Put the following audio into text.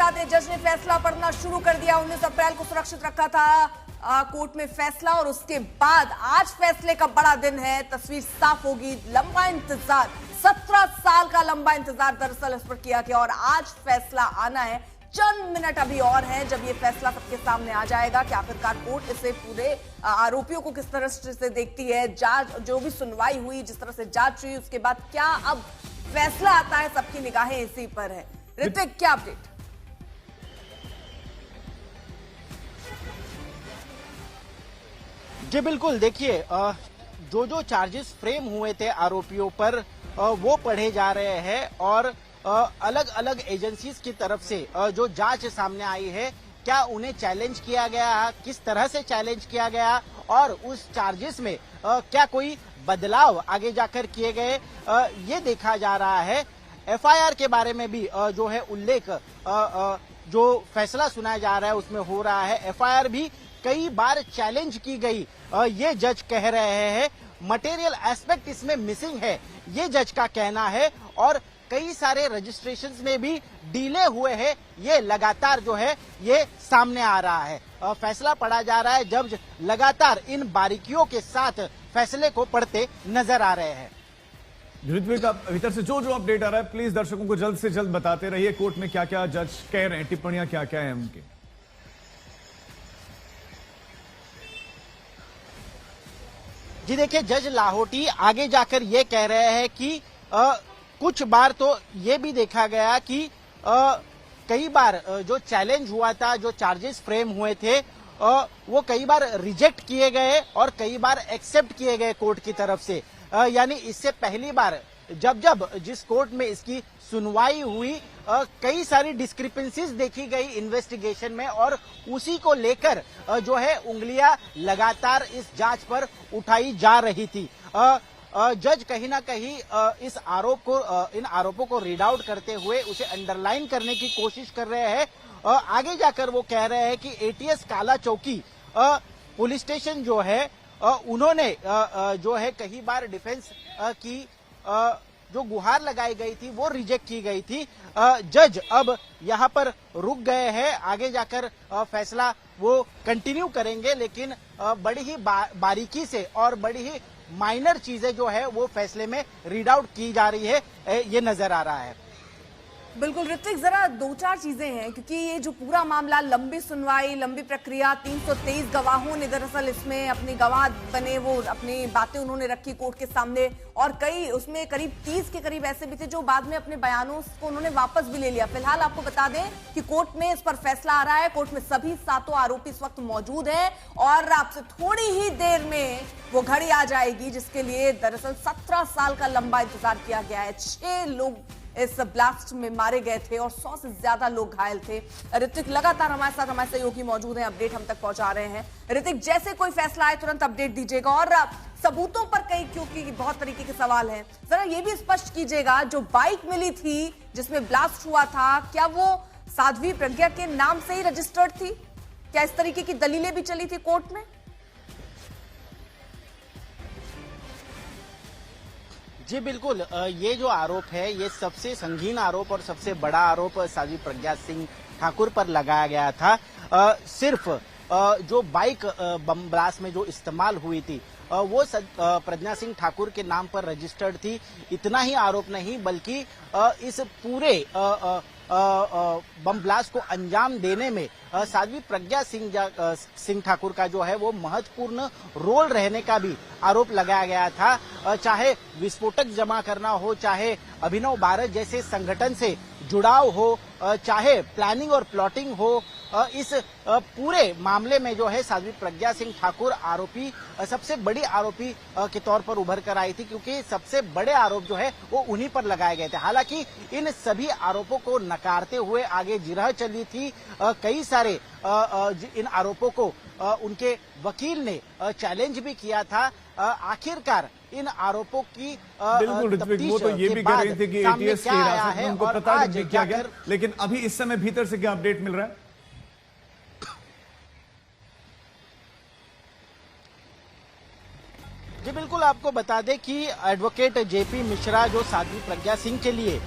बता दें, जज ने फैसला पढ़ना शुरू कर दिया। 19 अप्रैल को सुरक्षित रखा था कोर्ट में फैसला, और उसके बाद आज फैसले का बड़ा दिन है। तस्वीर साफ होगी। लंबा इंतजार, 17 साल का लंबा इंतजार दरअसल इस पर किया गया, और आज फैसला आना है। चंद मिनट अभी और हैं जब ये फैसला सबके सामने आ जाएगा कि आखिरकार कोर्ट इसे पूरे आरोपियों को किस तरह से देखती है। जांच, जो भी सुनवाई हुई, जिस तरह से जांच हुई, उसके बाद क्या अब फैसला आता है, सबकी निगाहें इसी पर है। ऋतिक, क्या अपडेट? जी बिल्कुल, देखिए जो चार्जेस फ्रेम हुए थे आरोपियों पर वो पढ़े जा रहे हैं, और अलग अलग एजेंसीज की तरफ से जो जांच सामने आई है, क्या उन्हें चैलेंज किया गया, किस तरह से चैलेंज किया गया, और उस चार्जेस में क्या कोई बदलाव आगे जाकर किए गए, ये देखा जा रहा है। एफआईआर के बारे में भी जो है उल्लेख, जो फैसला सुनाया जा रहा है उसमें हो रहा है। एफआईआर भी कई बार चैलेंज की गई, ये जज कह रहे हैं। मटेरियल एस्पेक्ट इसमें मिसिंग है, ये जज का कहना है, और कई सारे रजिस्ट्रेशंस में भी डिले हुए हैं, ये लगातार जो है ये सामने आ रहा है। फैसला पढ़ा जा रहा है, जज लगातार इन बारीकियों के साथ फैसले को पढ़ते नजर आ रहे हैं। ऋत्विक, भीतर से जो अपडेट आ रहा है प्लीज दर्शकों को जल्द से जल्द बताते रहिए। कोर्ट में क्या क्या जज कह रहे हैं, टिप्पणियां क्या क्या है उनकी। जी देखिए, जज लाहोटी आगे जाकर ये कह रहे हैं कि कुछ बार तो ये भी देखा गया कि कई बार जो चैलेंज हुआ था, जो चार्जेस फ्रेम हुए थे, वो कई बार रिजेक्ट किए गए और कई बार एक्सेप्ट किए गए कोर्ट की तरफ से। यानी इससे पहली बार जब जिस कोर्ट में इसकी सुनवाई हुई, कई सारी डिस्क्रिपेंसीज देखी गई इन्वेस्टिगेशन में, और उसी को लेकर जो है उंगलियां लगातार इस जांच पर उठाई जा रही थी। जज कहीं ना कहीं इस इन आरोपों को रीड आउट करते हुए उसे अंडरलाइन करने की कोशिश कर रहे हैं। आगे जाकर वो कह रहे हैं कि एटीएस काला चौकी पुलिस स्टेशन जो है, उन्होंने जो है कई बार डिफेंस की जो गुहार लगाई गई थी वो रिजेक्ट की गई थी। जज अब यहां पर रुक गए हैं, आगे जाकर फैसला वो कंटिन्यू करेंगे, लेकिन बड़ी ही बारीकी से और बड़ी ही माइनर चीजें जो है वो फैसले में रीड आउट की जा रही है, ये नजर आ रहा है। बिल्कुल ऋत्विक, जरा दो चार चीजें हैं, क्योंकि ये जो पूरा मामला, लंबी सुनवाई, लंबी प्रक्रिया, 323 गवाहों ने दरअसल इसमें अपनी गवाह बने, वो अपनी बातें उन्होंने रखी कोर्ट के सामने, और कई उसमें करीब 30 के करीब ऐसे भी थे जो बाद में अपने बयानों को उन्होंने वापस भी ले लिया। फिलहाल आपको बता दें कि कोर्ट में इस पर फैसला आ रहा है। कोर्ट में सभी 7 आरोपी इस वक्त मौजूद हैं, और आपसे थोड़ी ही देर में वो घड़ी आ जाएगी जिसके लिए दरअसल 17 साल का लंबा इंतजार किया गया है। 6 लोग इस ब्लास्ट में मारे गए थे और 100 से ज्यादा लोग घायल थे। ऋतिक लगातार हमारे साथ, हमारे सहयोगी मौजूद हैं, अपडेट हम तक पहुंचा रहे हैं। ऋतिक, जैसे कोई फैसला आए तुरंत अपडेट दीजिएगा, और सबूतों पर कई, क्योंकि बहुत तरीके के सवाल हैं, जरा ये भी स्पष्ट कीजिएगा, जो बाइक मिली थी जिसमें ब्लास्ट हुआ था, क्या वो साध्वी प्रज्ञा के नाम से ही रजिस्टर्ड थी? क्या इस तरीके की दलीलें भी चली थी कोर्ट में? जी बिल्कुल, ये जो आरोप है, ये सबसे संगीन आरोप और सबसे बड़ा आरोप साध्वी प्रज्ञा सिंह ठाकुर पर लगाया गया था। सिर्फ जो बाइक बम ब्लास्ट में जो इस्तेमाल हुई थी वो प्रज्ञा सिंह ठाकुर के नाम पर रजिस्टर्ड थी, इतना ही आरोप नहीं, बल्कि इस पूरे बम ब्लास्ट को अंजाम देने में साध्वी प्रज्ञा सिंह ठाकुर का जो है वो महत्वपूर्ण रोल रहने का भी आरोप लगाया गया था। चाहे विस्फोटक जमा करना हो, चाहे अभिनव भारत जैसे संगठन से जुड़ाव हो, चाहे प्लानिंग और प्लॉटिंग हो, इस पूरे मामले में जो है साध्वी प्रज्ञा सिंह ठाकुर आरोपी, सबसे बड़ी आरोपी के तौर पर उभर कर आई थी, क्योंकि सबसे बड़े आरोप जो है वो उन्हीं पर लगाए गए थे। हालांकि इन सभी आरोपों को नकारते हुए आगे जिरह चली थी। कई सारे इन आरोपों को उनके वकील ने चैलेंज भी किया था। आखिरकार इन आरोपों की बिल्कुल ऋत्विक, वो तो ये भी कह रही थी कि एटीएस की हिरासत में उनको पता नहीं किया गया, लेकिन अभी इस समय भीतर से क्या अपडेट मिल रहा है? जी बिल्कुल, आपको बता दें कि एडवोकेट जेपी मिश्रा जो साध्वी प्रज्ञा सिंह के लिए